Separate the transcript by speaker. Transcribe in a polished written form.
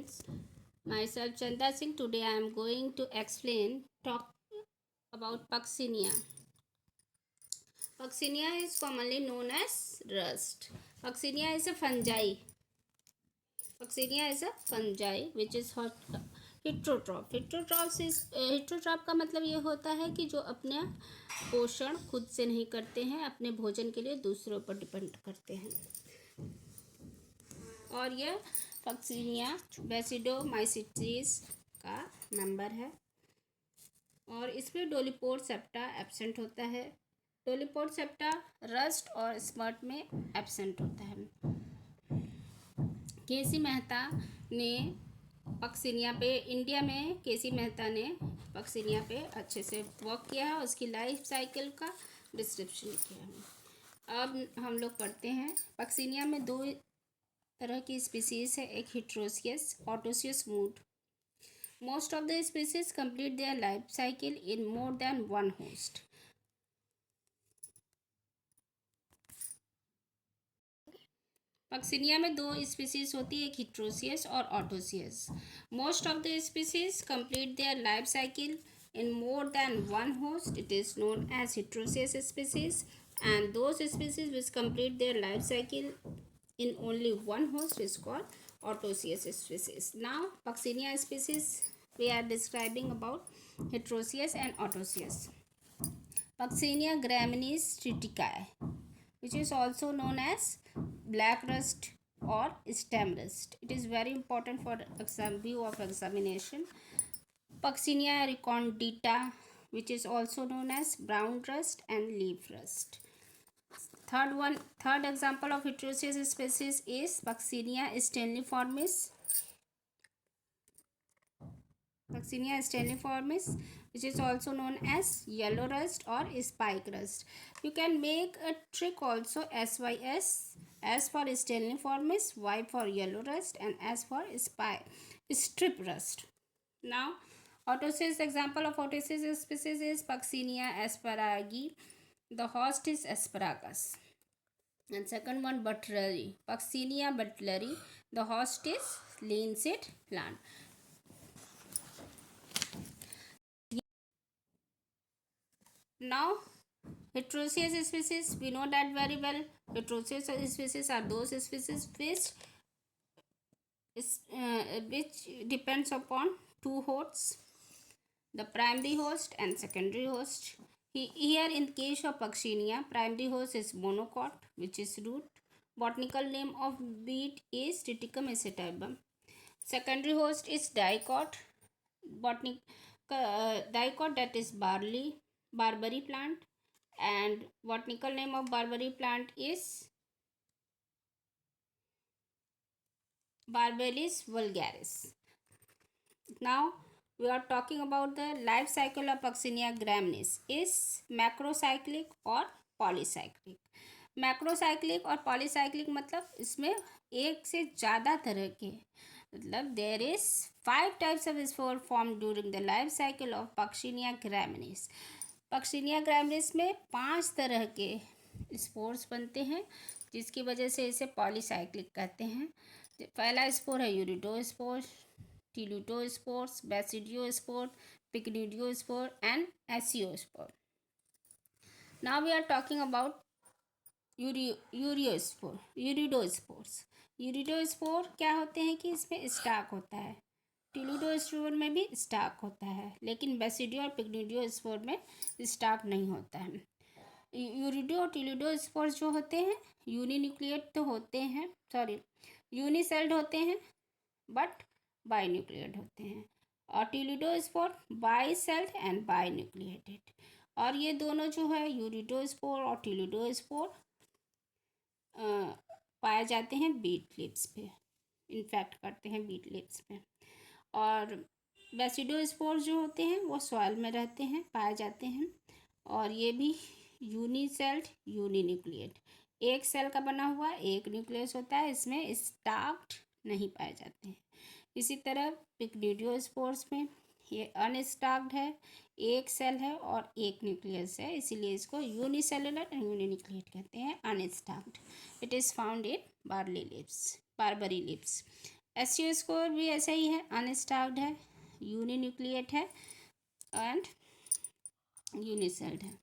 Speaker 1: students, myself Chanda Singh. Today I am going to talk about Puccinia. Puccinia is commonly known as rust. Puccinia is a fungi. Puccinia is a fungi which is heterotroph. Heterotroph का मतलब ये होता है कि जो अपना पोषण खुद से नहीं करते हैं, अपने भोजन के लिए दूसरों पर डिपेंड करते हैं। और यह पक्सिनिया बेसिडोमाइसिटीज का मेंबर है और इसमें डोलीपोड सेप्टा एब्सेंट होता है। डोलीपोड सेप्टा रस्ट और स्मर्ट में एब्सेंट होता है। केसी मेहता ने पक्सिनिया पे इंडिया में केसी मेहता ने पक्सिनिया पे अच्छे से वर्क किया है, उसकी लाइफ साइकिल का डिस्क्रिप्शन किया है। अब हम लोग पढ़ते हैं। पक्सिनिया में दो तरह की स्पीसीज है, एक heteroecious, autoecious mode. Most of the species complete their life cycle in more than one host. Puccinia में दो स्पीसीज होती है, एक हिट्रोसियस और autoecious. Most of the species complete their life cycle in more than one host, it is known as heterosious species, and those species which complete their life cycle in only one host is called autoecious species. Now Puccinia species we are describing about heterosious and autoecious. Puccinia graminis triticae, which is also known as black rust or stem rust. It is very important for view of examination. Puccinia recondita, which is also known as brown rust and leaf rust. Third example of heterosious species is Puccinia stelliformis. Puccinia stelliformis, which is also known as yellow rust or spike rust. You can make a trick also, SYS, S for stelliformis, Y for yellow rust, and S for strip rust. Now autoecious example of autoecious species is Puccinia asparagi. The host is asparagus. And second one, butleri. Puccinia butleri. The host is linseed plant. Now heterosious species, we know that very well. Heterosious species are those species which depends upon two hosts, the primary host and secondary host. Here in case of Puccinia, primary host is monocot, which is root. Botanical name of beet is Triticum acetabum. Secondary host is dicot. Dicot, that is barberry plant, and botanical name of barberry plant is Barberis vulgaris. Now we are talking about the life cycle of Puccinia graminis is macrocyclic और polycyclic. Macrocyclic और polycyclic मतलब इसमें एक से ज़्यादा तरह के, मतलब there is 5 types of spore form during the life cycle of Puccinia graminis. Puccinia graminis में 5 तरह के स्पोर्स बनते हैं, जिसकी वजह से इसे पॉलीसाइक्लिक कहते हैं. पहला स्पोर है uredospore, teleutospores, basidiospore, pycnidiospore and aeciospore. Now we are talking about uredospore. Uredospore क्या होते हैं कि इसमें स्टाक होता है. टिल्यूडोस्पोर में भी स्टाक होता है, लेकिन बेसिडियो और पिक्निडियोस्पोर में स्टाक नहीं होता है. यूरिडो और टिल्यूडोस्पोर जो होते हैं यूनिन्यूक्लिएट तो होते हैं, यूनिसेल्ड होते हैं बट बाइन्यूक्लिएट होते हैं, और टिल्यूडोस्पोर बाइसेल्ड एंड बाइन्यूक्लिएटेड. और ये दोनों जो है यूरिडोस्पोर और टिल्यूडोस्पोर पाए जाते हैं बीट लिप्स पे, इन्फेक्ट करते हैं बीट लिप्स पे. और बेसिडोस्पोर जो होते हैं वो सॉइल में रहते हैं, पाए जाते हैं, और ये भी यूनिसेल्ड यूनिन्यूक्लिएट, एक सेल का बना हुआ एक न्यूक्लियस होता है, इसमें स्टाक्ड नहीं पाए जाते हैं. इसी तरह पिक्निडियोस्पोर्स में ये अनस्टाक्ड है, एक सेल है और एक न्यूक्लियस है, इसीलिए इसको यूनिसेलुलर एंड यूनिन्यूक्लिएट कहते हैं, unstalked. It is found in barberry leaves. SCO score भी ऐसा ही है, अनस्टार्व्ड है, यूनिन्यूक्लिएट है एंड यूनिसेल्ड है।